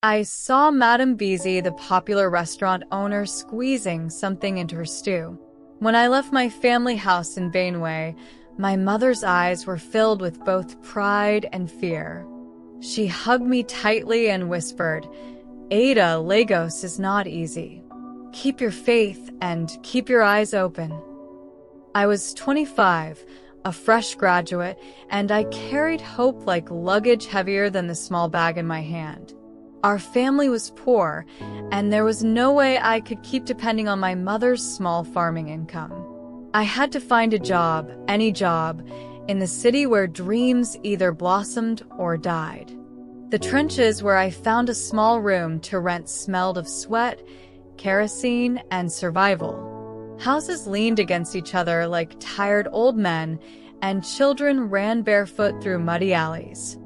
I saw Madam Bisi, the popular restaurant owner, squeezing something into her stew. When I left my family house in Bainway, my mother's eyes were filled with both pride and fear. She hugged me tightly and whispered, "Ada, Lagos is not easy. Keep your faith and keep your eyes open." I was 25, a fresh graduate, and I carried hope like luggage heavier than the small bag in my hand. Our family was poor, and there was no way I could keep depending on my mother's small farming income. I had to find a job, any job, in the city where dreams either blossomed or died. The trenches where I found a small room to rent smelled of sweat, kerosene, and survival. Houses leaned against each other like tired old men, and children ran barefoot through muddy alleys.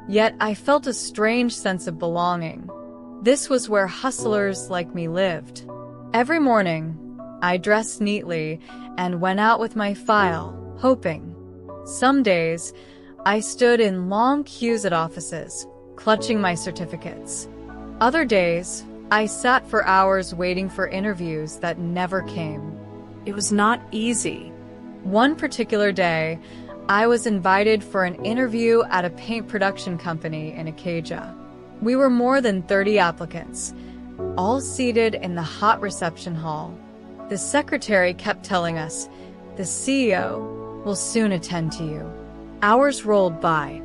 Yet I felt a strange sense of belonging. This was where hustlers like me lived. Every morning, I dressed neatly and went out with my file, hoping. Some days, I stood in long queues at offices, clutching my certificates. Other days, I sat for hours waiting for interviews that never came. It was not easy. One particular day, I was invited for an interview at a paint production company in Acadia. We were more than 30 applicants, all seated in the hot reception hall. The secretary kept telling us, "The CEO will soon attend to you." Hours rolled by.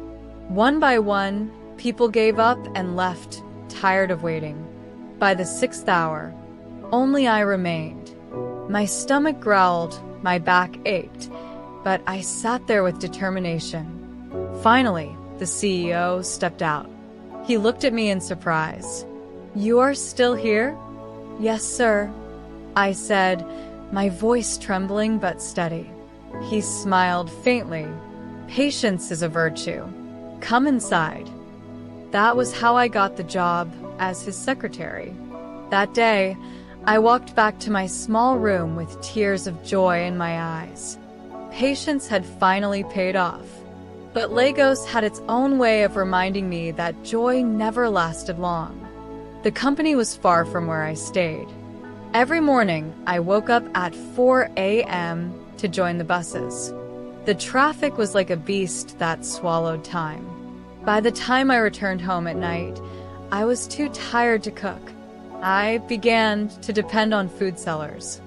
One by one, people gave up and left, tired of waiting. By the 6th hour, only I remained. My stomach growled, my back ached, but I sat there with determination. Finally, the CEO stepped out. He looked at me in surprise. "You are still here?" "Yes, sir," I said, my voice trembling but steady. He smiled faintly. "Patience is a virtue. Come inside." That was how I got the job as his secretary. That day, I walked back to my small room with tears of joy in my eyes. Patience had finally paid off. But Lagos had its own way of reminding me that joy never lasted long. The company was far from where I stayed. Every morning, I woke up at 4 a.m. to join the buses. The traffic was like a beast that swallowed time. By the time I returned home at night, I was too tired to cook. I began to depend on food sellers.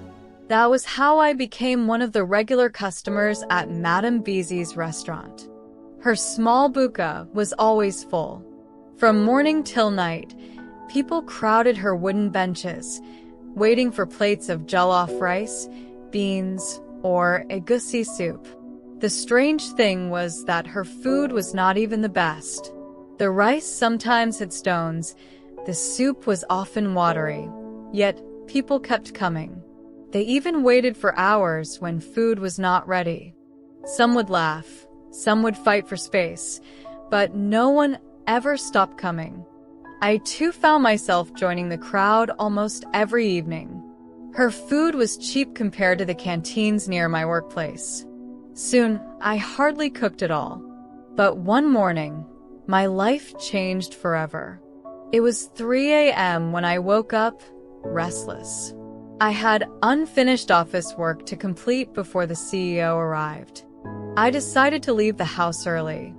That was how I became one of the regular customers at Madam Bisi's restaurant. Her small buka was always full. From morning till night, people crowded her wooden benches, waiting for plates of jollof rice, beans, or egusi soup. The strange thing was that her food was not even the best. The rice sometimes had stones, the soup was often watery, yet people kept coming. They even waited for hours when food was not ready. Some would laugh, some would fight for space, but no one ever stopped coming. I too found myself joining the crowd almost every evening. Her food was cheap compared to the canteens near my workplace. Soon, I hardly cooked at all. But one morning, my life changed forever. It was 3 a.m. when I woke up, restless. I had unfinished office work to complete before the CEO arrived. I decided to leave the house early.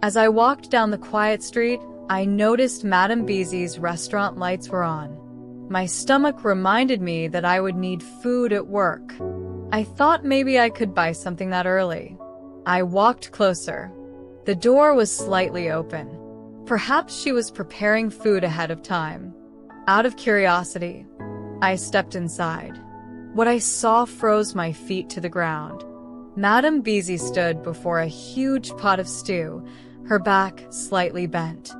As I walked down the quiet street, I noticed Madam Bisi's restaurant lights were on. My stomach reminded me that I would need food at work. I thought maybe I could buy something that early. I walked closer. The door was slightly open. Perhaps she was preparing food ahead of time. Out of curiosity, I stepped inside. What I saw froze my feet to the ground. Madam Bisi stood before a huge pot of stew, her back slightly bent.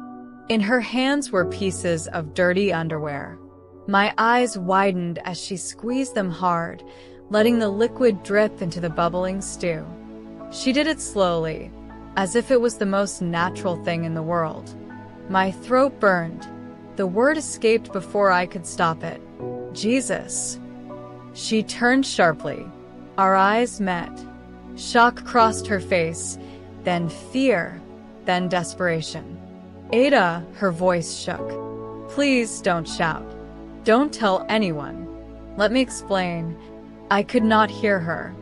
In her hands were pieces of dirty underwear. My eyes widened as she squeezed them hard, letting the liquid drip into the bubbling stew. She did it slowly, as if it was the most natural thing in the world. My throat burned. The word escaped before I could stop it. "Jesus." She turned sharply. Our eyes met. Shock crossed her face, then fear, then desperation. "Ada," her voice shook. Please don't shout. Don't tell anyone. Let me explain. I could not hear her.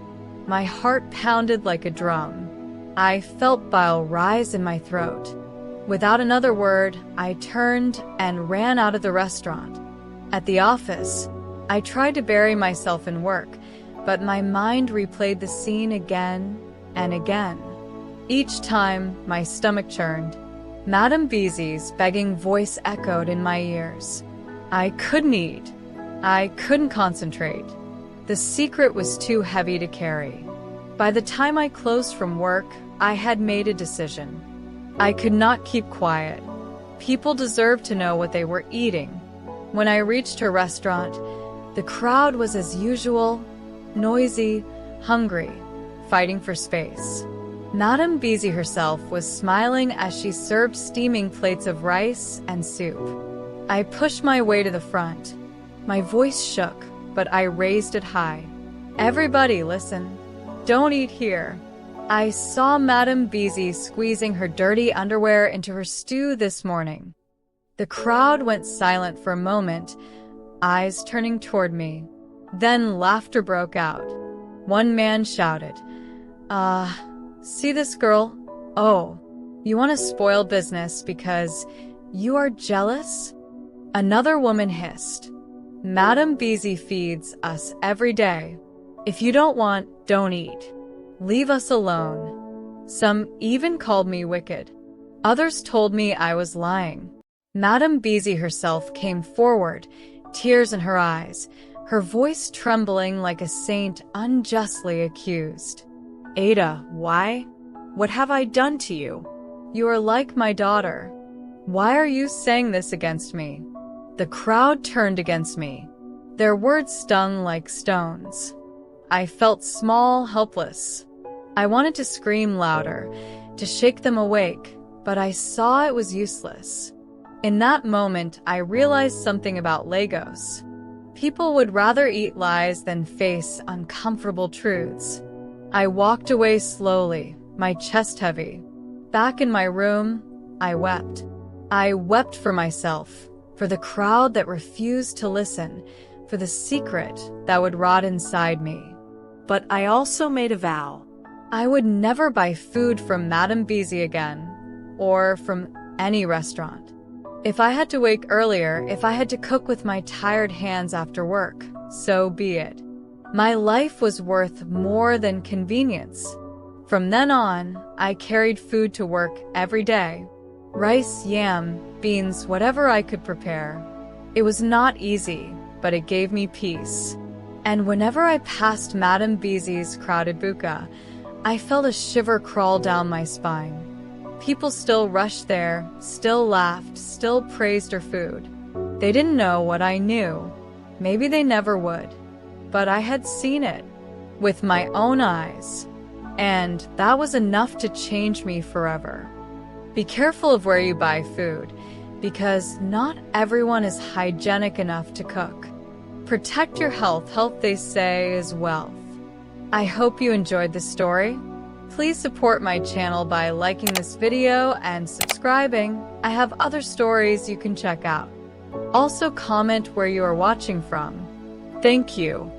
My heart pounded like a drum. I felt bile rise in my throat. Without another word, I turned and ran out of the restaurant. At the office, I tried to bury myself in work, but my mind replayed the scene again and again. Each time, my stomach churned. Madam Bisi's begging voice echoed in my ears. I couldn't eat. I couldn't concentrate. The secret was too heavy to carry. By the time I closed from work, I had made a decision. I could not keep quiet. People deserved to know what they were eating. When I reached her restaurant, the crowd was as usual, noisy, hungry, fighting for space. Madam Bisi herself was smiling as she served steaming plates of rice and soup. I pushed my way to the front. My voice shook, but I raised it high. Everybody listen. Don't eat here. I saw Madam Bisi squeezing her dirty underwear into her stew this morning. The crowd went silent for a moment, eyes turning toward me. Then laughter broke out. One man shouted, see this girl? Oh, you want to spoil business because you are jealous? Another woman hissed, Madam Bisi feeds us every day. If you don't want, don't eat. Leave us alone. Some even called me wicked. Others told me I was lying. Madam Bisi herself came forward, tears in her eyes, her voice trembling like a saint unjustly accused. Ada, why? What have I done to you? You are like my daughter. Why are you saying this against me? The crowd turned against me. Their words stung like stones. I felt small, helpless. I wanted to scream louder, to shake them awake, but I saw it was useless. In that moment, I realized something about Lagos. People would rather eat lies than face uncomfortable truths. I walked away slowly, my chest heavy. Back in my room, I wept. I wept for myself, for the crowd that refused to listen, for the secret that would rot inside me. But I also made a vow. I would never buy food from Madam Bisi again, or from any restaurant. If I had to wake earlier, if I had to cook with my tired hands after work, so be it. My life was worth more than convenience. From then on, I carried food to work every day. Rice, yam, beans, whatever I could prepare. It was not easy, but it gave me peace. And whenever I passed Madam Bisi's crowded buka, I felt a shiver crawl down my spine. People still rushed there, still laughed, still praised her food. They didn't know what I knew. Maybe they never would. But I had seen it, with my own eyes. And that was enough to change me forever. Be careful of where you buy food, because not everyone is hygienic enough to cook. Protect your health. Health, they say, is wealth. I hope you enjoyed this story. Please support my channel by liking this video and subscribing. I have other stories you can check out. Also comment where you are watching from. Thank you.